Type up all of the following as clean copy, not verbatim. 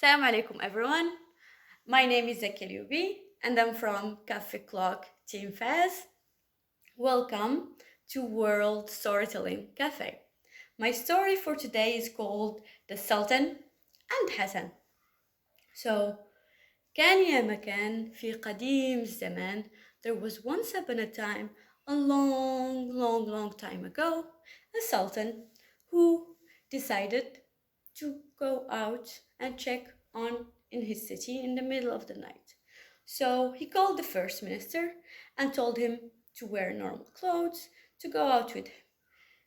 Assalamu alaikum everyone. My name is Zakia Elyoubi and I'm from Cafe Clock Team Fez. Welcome to World Storytelling Cafe. My story for today is called The Sultan and Hassan. So, كان يا مكان في قديم الزمان. There was once upon a time, a long time ago, a sultan who decided to go out and check on in his city in the middle of the night. So he called the first minister and told him to wear normal clothes to go out with him.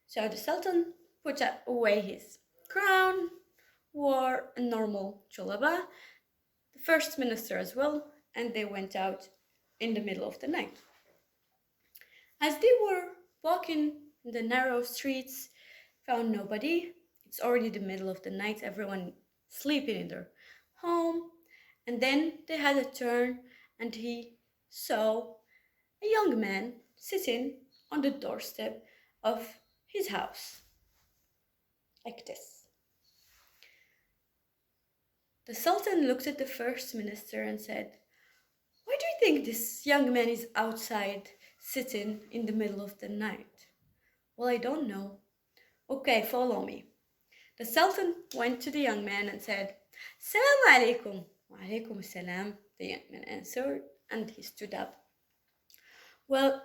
So the sultan put away his crown, wore a normal jalaba, the first minister as well, and they went out in the middle of the night. As they were walking in the narrow streets, found nobody. It's already the middle of the night, everyone sleeping in their home. And then they had a turn and he saw a young man sitting on the doorstep of his house, like this. The Sultan looked at the first minister and said, "Why do you think this young man is outside sitting in the middle of the night?" "Well, I don't know." "Okay, follow me." The Sultan went to the young man and said, "Salaam alaikum." "Wa alaikum salam," the young man answered, and he stood up. "Well,"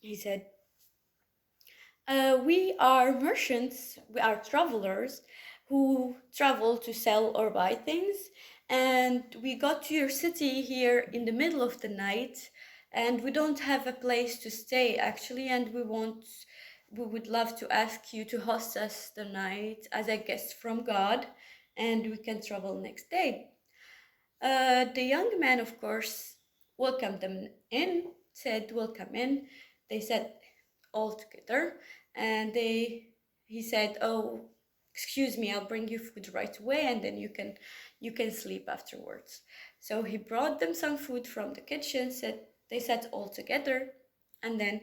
he said, "we are merchants, we are travelers who travel to sell or buy things, and we got to your city here in the middle of the night, and we don't have a place to stay actually, and we would love to ask you to host us the night as a guest from God, and we can travel next day." The young man, of course, welcomed them in, said, "Welcome in." They sat all together, and he said, "Oh, excuse me, I'll bring you food right away, and then you can sleep afterwards." So he brought them some food from the kitchen, said they sat all together, and then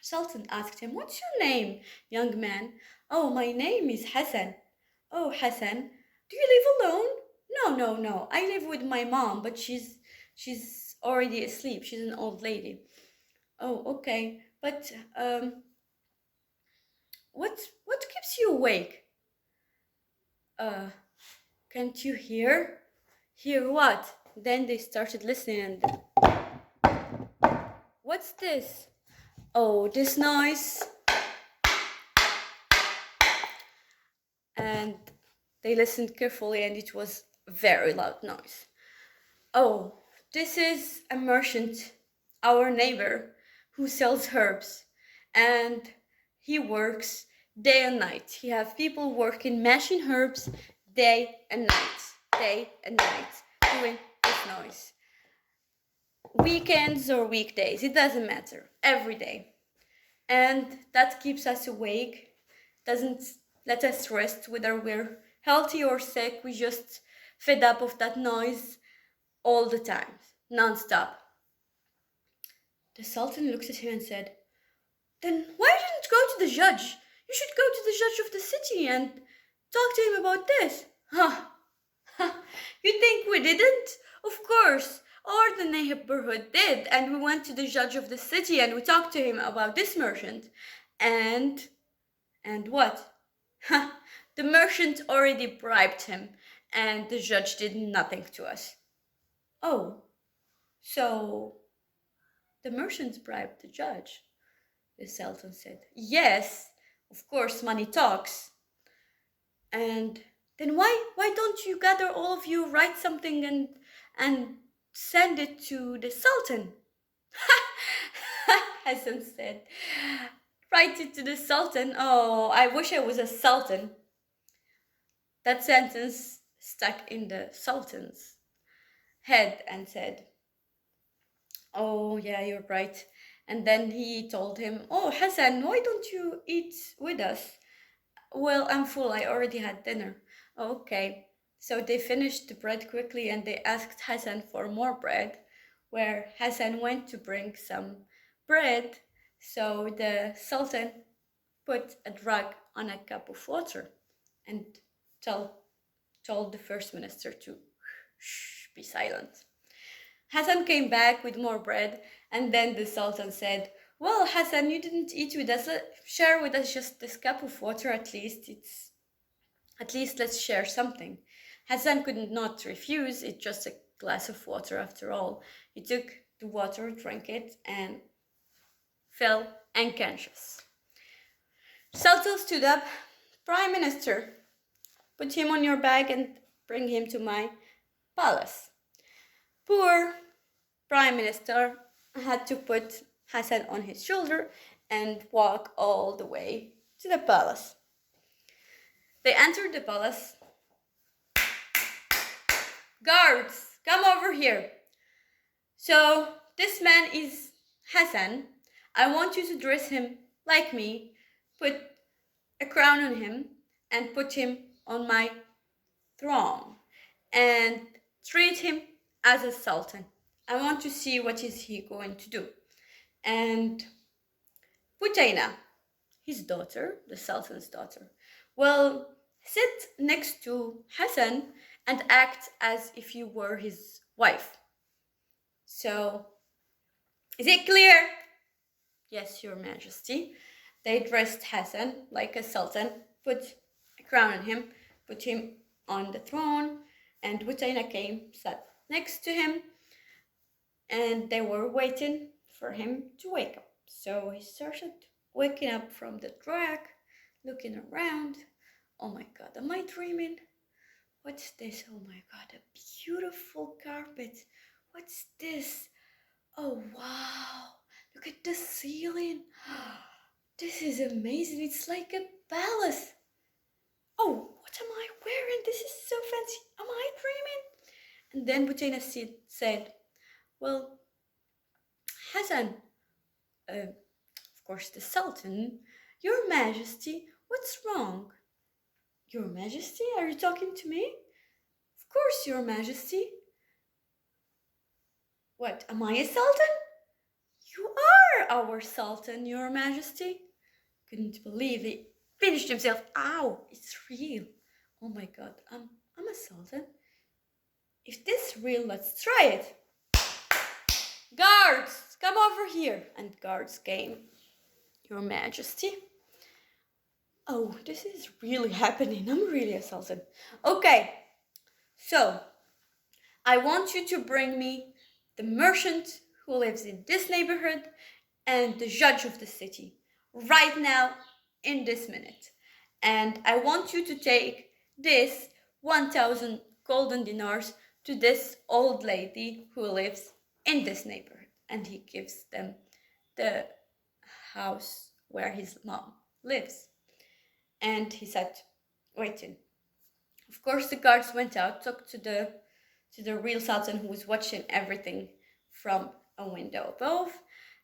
Sultan asked him, "What's your name, young man?" "Oh, my name is Hassan." "Oh, Hassan, do you live alone?" No. I live with my mom, but she's already asleep. She's an old lady." "Oh, okay. But what keeps you awake?" Uh, can't you hear?" "Hear what?" Then they started listening and, "What's this?" "Oh, this noise." And they listened carefully, and it was a very loud noise. "Oh, this is a merchant, our neighbor, who sells herbs, and he works day and night. He have people working mashing herbs day and night, doing this noise. Weekends or weekdays, it doesn't matter, every day. And that keeps us awake, doesn't let us rest whether we're healthy or sick. We just fed up of that noise all the time, non-stop." The Sultan looked at him and said, "Then why didn't you go to the judge? You should go to the judge of the city and talk to him about this." "Huh. You think we didn't? Of course, or the neighborhood did, and we went to the judge of the city and we talked to him about this merchant. And what? The merchant already bribed him, and the judge did nothing to us." "Oh, so the merchant bribed the judge?" the Sultan said. "Yes, of course, money talks." "And then why don't you gather all of you, write something and send it to the Sultan?" Hassan said. "Write it to the Sultan? Oh, I wish I was a sultan." That sentence stuck in the Sultan's head and said, "Oh, yeah, you're right." And then he told him, "Oh, Hassan, why don't you eat with us?" "Well, I'm full. I already had dinner." "Okay." So they finished the bread quickly and they asked Hassan for more bread, where Hassan went to bring some bread. So the Sultan put a drug on a cup of water and told told the first minister to shh, be silent. Hassan came back with more bread, and then the Sultan said, "Well, Hassan, you didn't eat with us. Share with us just this cup of water at least. At least let's share something." Hassan could not refuse. It's just a glass of water after all. He took the water, drank it, and fell unconscious. Sultan stood up. "Prime Minister, put him on your back and bring him to my palace." Poor Prime Minister had to put Hassan on his shoulder and walk all the way to the palace. They entered the palace. "Guards, come over here. So this man is Hassan. I want you to dress him like me, put a crown on him, and put him on my throne, and treat him as a sultan. I want to see what is he going to do." And Butaina, his daughter, the sultan's daughter, will sit next to Hassan and act as if you were his wife. So, is it clear? "Yes, Your Majesty." They dressed Hassan like a sultan, put a crown on him, put him on the throne, and Butaina came, sat next to him, and they were waiting for him to wake up. So he started waking up from the drag, looking around. "Oh my God, am I dreaming? What's this? Oh my God, a beautiful carpet. What's this? Oh wow, look at the ceiling. This is amazing. It's like a palace. Oh, what am I wearing? This is so fancy. Am I dreaming?" And then Butaina said, "Well, Hassan, of course the Sultan, Your Majesty, what's wrong?" "Your Majesty, are you talking to me?" "Of course, Your Majesty." "What, am I a Sultan?" "You are our Sultan, Your Majesty." Couldn't believe it. Finished himself. Ow, it's real. Oh my God, I'm a Sultan. If this is real, let's try it. "Guards, come over here." And guards came. "Your Majesty." Oh, this is really happening. I'm really a sultan. "Okay, so I want you to bring me the merchant who lives in this neighborhood and the judge of the city right now in this minute. And I want you to take this 1,000 golden dinars to this old lady who lives in this neighborhood." And he gives them the house where his mom lives. And he sat waiting. Of course, the guards went out, talked to the real sultan, who was watching everything from a window above,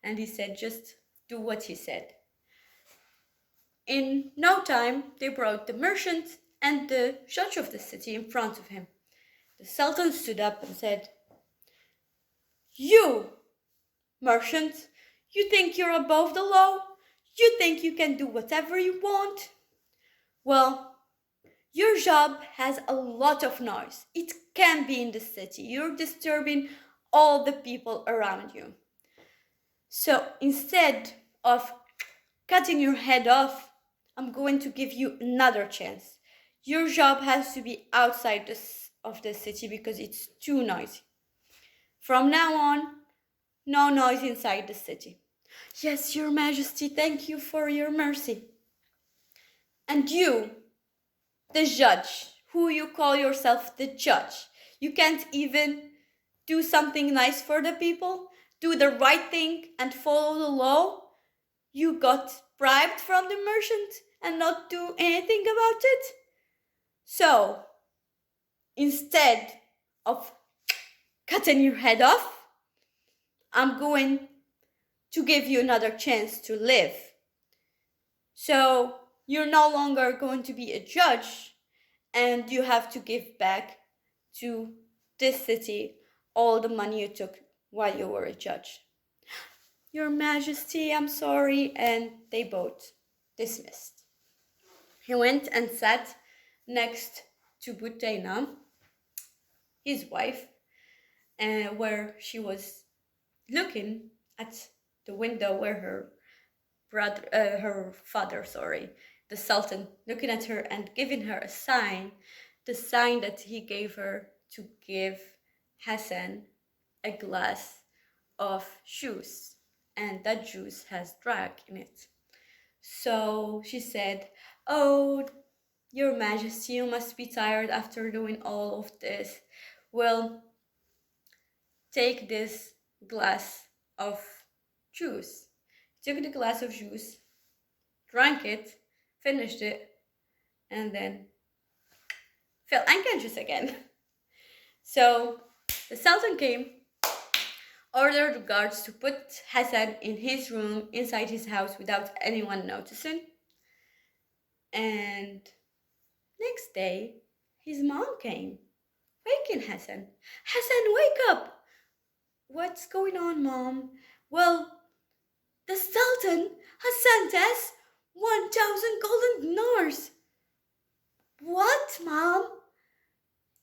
and he said, "Just do what he said." In no time, they brought the merchant and the judge of the city in front of him. The sultan stood up and said, "You, merchant, you think you're above the law? You think you can do whatever you want? Well, your job has a lot of noise. It can be in the city. You're disturbing all the people around you. So instead of cutting your head off, I'm going to give you another chance. Your job has to be outside of the city because it's too noisy. From now on, no noise inside the city." "Yes, Your Majesty, thank you for your mercy." "And you, the judge, who you call yourself the judge, you can't even do something nice for the people, do the right thing and follow the law? You got bribed from the merchant and not do anything about it? So, instead of cutting your head off, I'm going to give you another chance to live. So, you're no longer going to be a judge, and you have to give back to this city all the money you took while you were a judge." "Your Majesty, I'm sorry," and they both dismissed. He went and sat next to Butayna, his wife, where she was looking at the window where her father, the Sultan, looking at her and giving her a sign, the sign that he gave her to give Hassan a glass of juice, and that juice has drug in it. So she said, "Oh, Your Majesty, you must be tired after doing all of this. Well, take this glass of juice." Took the glass of juice, drank it, finished it, and then fell unconscious again. So the Sultan came, ordered the guards to put Hassan in his room inside his house without anyone noticing. And next day, his mom came, waking Hassan. "Hassan, wake up!" "What's going on, Mom?" "Well, the Sultan has sent us 1,000 golden dinars." "What, Mom?"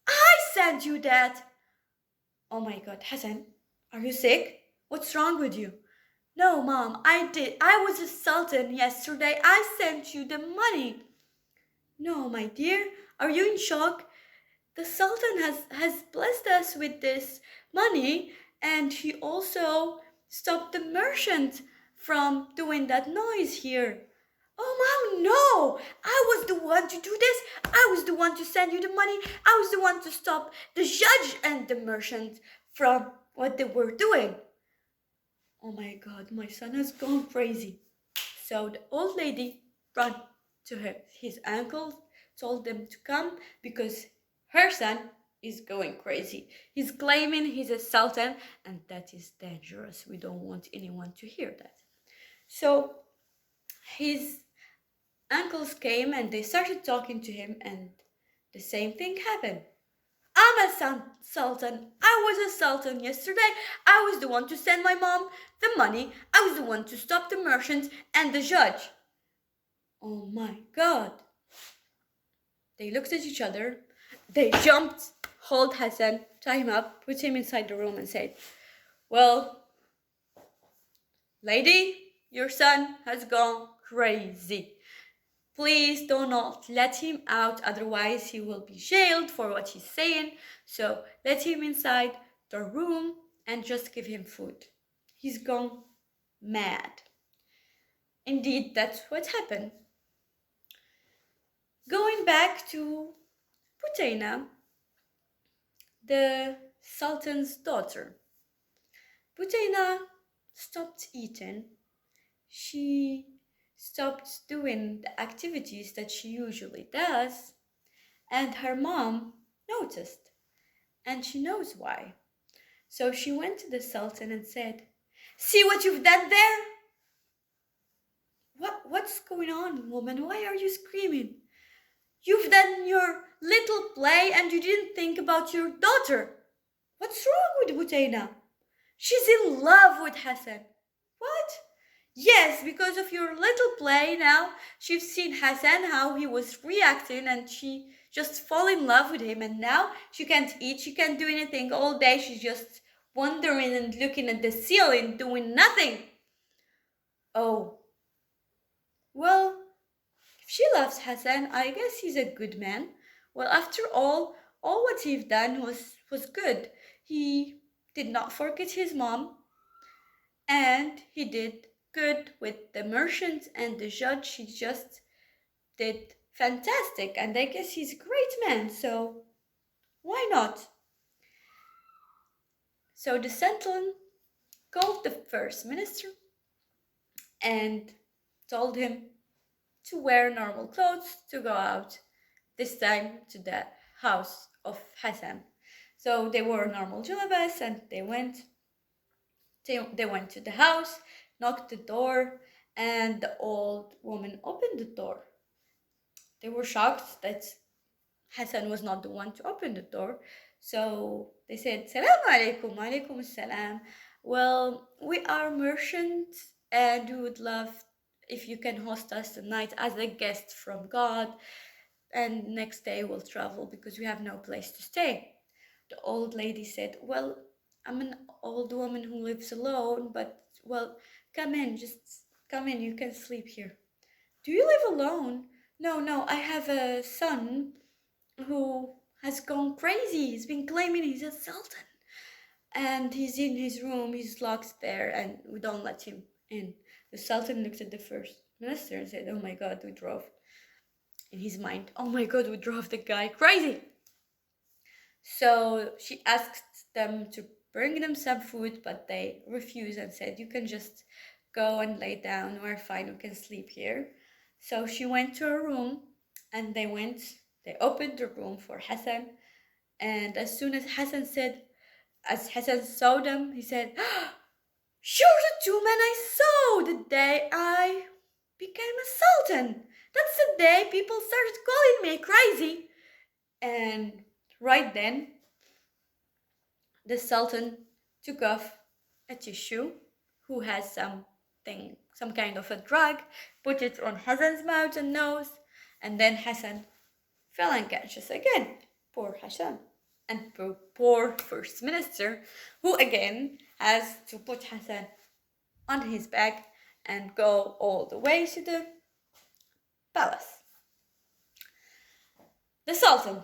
"I sent you that." "Oh my God, Hassan, are you sick? What's wrong with you?" "No, Mom, I did. I was a Sultan yesterday. I sent you the money." "No, my dear, are you in shock? The Sultan has blessed us with this money, and he also stopped the merchant from doing that noise here." "Oh, Mom, no! I was the one to do this. I was the one to send you the money. I was the one to stop the judge and the merchant from what they were doing." "Oh my God, my son has gone crazy." So the old lady ran to his uncle, told them to come because her son is going crazy. He's claiming he's a sultan, and that is dangerous. We don't want anyone to hear that. So his uncles came and they started talking to him, and the same thing happened. "I'm a sultan. I was a sultan yesterday. I was the one to send my mom the money. I was the one to stop the merchants and the judge." Oh my God. They looked at each other. They jumped, hold Hassan, tie him up, put him inside the room and said, "Well, lady, your son has gone crazy. Please do not let him out, otherwise he will be jailed for what he's saying. So let him inside the room and just give him food. He's gone mad." Indeed, that's what happened. Going back to Butayna, the Sultan's daughter. Butayna stopped eating. She stopped doing the activities that she usually does, and her mom noticed, and she knows why. So she went to the Sultan and said, "See what you've done there?" What's going on, woman? Why are you screaming?" "You've done your little play and you didn't think about your daughter." "What's wrong with Butayna?" "She's in love with Hassan." "What?" "Yes, because of your little play now, she's seen Hassan, how he was reacting, and she just fall in love with him, and now she can't eat, she can't do anything all day, she's just wandering and looking at the ceiling, doing nothing." "Oh, well, if she loves Hassan, I guess he's a good man. Well, after all what he's done was good. He did not forget his mom, and he did good with the merchant and the judge. He just did fantastic, and I guess he's a great man, so why not?" So the Sultan called the first minister and told him to wear normal clothes to go out, this time to the house of Hassan. So they wore normal jalabas and they went to the house, knocked the door, and the old woman opened the door. They were shocked that Hassan was not the one to open the door. So they said, "Salam alaikum, alaikum salam. Well, we are merchants and we would love if you can host us tonight as a guest from God. and next day we'll travel because we have no place to stay. The old lady said, well, I'm an old woman who lives alone, but, well, come in, just come in, you can sleep here. Do you live alone? No, no, I have a son who has gone crazy. He's been claiming he's a sultan. And he's in his room, he's locked there, and we don't let him in. The sultan looked at the first minister and said, oh my god, we drove. In his mind, oh my god, we drove the guy crazy. So she asked them to bring them some food, but they refused and said, you can just go and lay down, we're fine, we can sleep here. So she went to her room, and they opened the room for Hassan, and as soon as Hassan saw them, he said, you're the two men I saw the day I became a sultan. That's the day people started calling me crazy. And right then, the sultan took off a tissue, who has some kind of a drug, put it on Hassan's mouth and nose, and then Hassan fell unconscious again. Poor Hassan. And poor first minister, who again has to put Hassan on his back and go all the way to the palace. The sultan,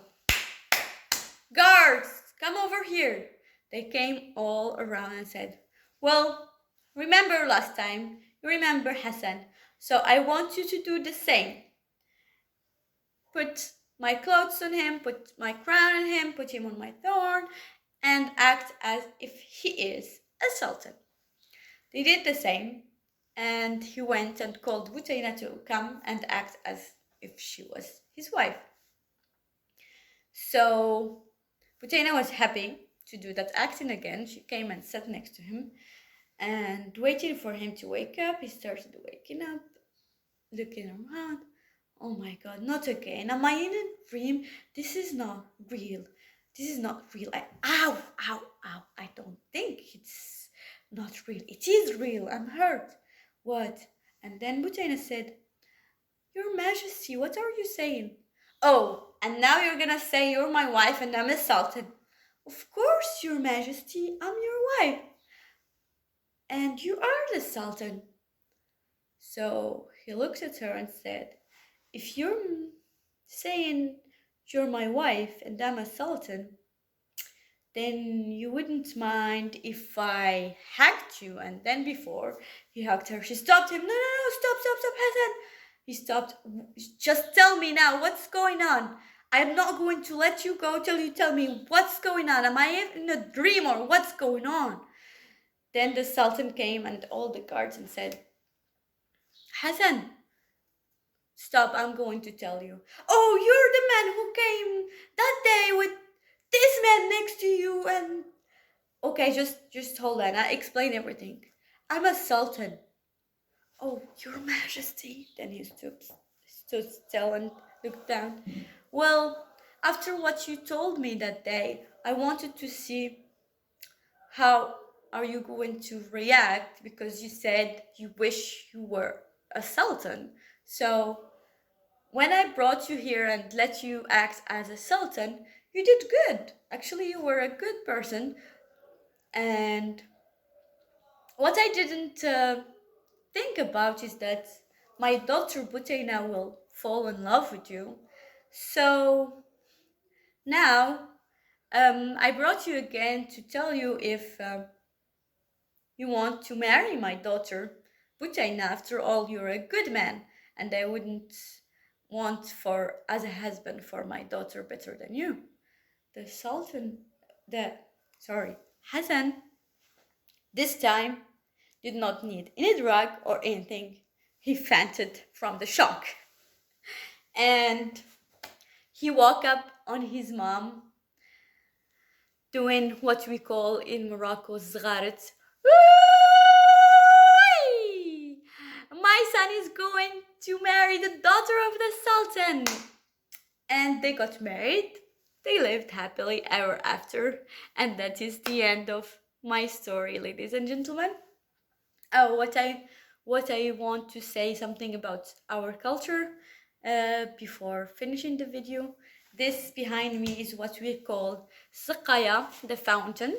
guards, come over here. They came all around and said, well, remember last time, you remember Hassan, so I want you to do the same. Put my clothes on him, put my crown on him, put him on my throne, and act as if he is a sultan. They did the same, and he went and called Butaina to come and act as if she was his wife. So Butaina was happy to do that acting again. She came and sat next to him, and waiting for him to wake up, he started waking up, looking around. Oh my god, not again. Am I in a dream? This is not real. This is not real. Ow. I don't think it's not real. It is real. I'm hurt. What? And then Butaina said, Your Majesty, what are you saying? Oh, and now you're gonna say you're my wife and I'm a sultan. Of course, Your Majesty, I'm your wife. And you are the sultan. So he looked at her and said, if you're saying you're my wife and I'm a sultan, then you wouldn't mind if I hacked you. And then before he hugged her, she stopped him. No, stop, Hassan. He stopped. Just tell me now, what's going on? I'm not going to let you go till you tell me what's going on. Am I in a dream or what's going on? Then the sultan came and all the guards and said, Hassan, stop, I'm going to tell you. Oh, you're the man who came that day with this man next to you and... Okay, just hold on, I'll explain everything. I'm a sultan. Oh, Your Majesty. Then he stood still and looked down. Well, after what you told me that day, I wanted to see how are you going to react, because you said you wish you were a sultan. So when I brought you here and let you act as a sultan, you did good. Actually, you were a good person. And what I didn't think about is that my daughter Butaina will fall in love with you. So now I brought you again to tell you if you want to marry my daughter Butaina. After all, you're a good man, and I wouldn't want as a husband for my daughter better than you. Hassan, this time did not need any drug or anything. He fainted from the shock. And he woke up on his mom doing what we call in Morocco zgharet. My son is going to marry the daughter of the sultan. And they got married. They lived happily ever after. And that is the end of my story, ladies and gentlemen. What I want to say something about our culture. before finishing the video. This behind me is what we call Zakia, the fountain.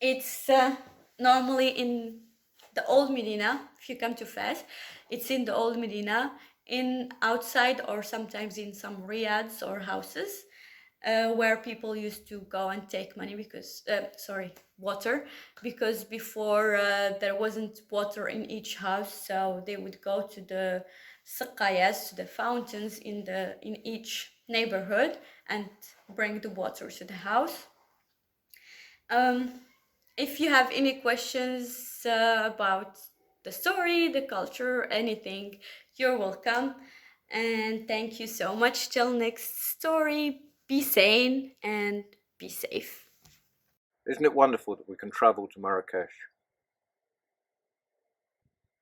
It's normally in the old Medina. If you come to Fez, it's in the old Medina, in outside or sometimes in some riads or houses, where people used to go and take money because water, because before there wasn't water in each house, so they would go to the saqayas, to the fountains in each neighborhood, and bring the water to the house. If you have any questions about the story, the culture, anything, you're welcome. And thank you so much. Till next story, be sane and be safe. Isn't it wonderful that we can travel to Marrakesh?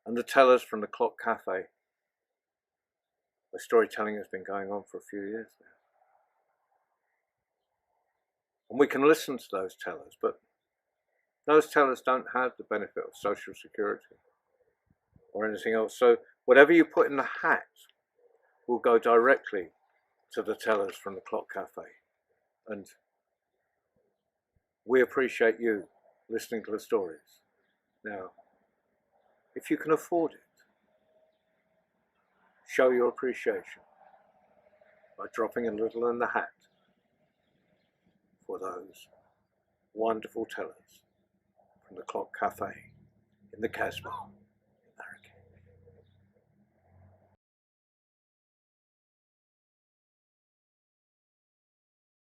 And the tellers from the Clock Cafe, where storytelling has been going on for a few years now. And we can listen to those tellers, but those tellers don't have the benefit of social security or anything else. So whatever you put in the hat will go directly to the tellers from the Clock Cafe. And we appreciate you listening to the stories. Now, if you can afford it, show your appreciation by dropping a little in the hat for those wonderful tellers from the Clock Cafe in the Casbah.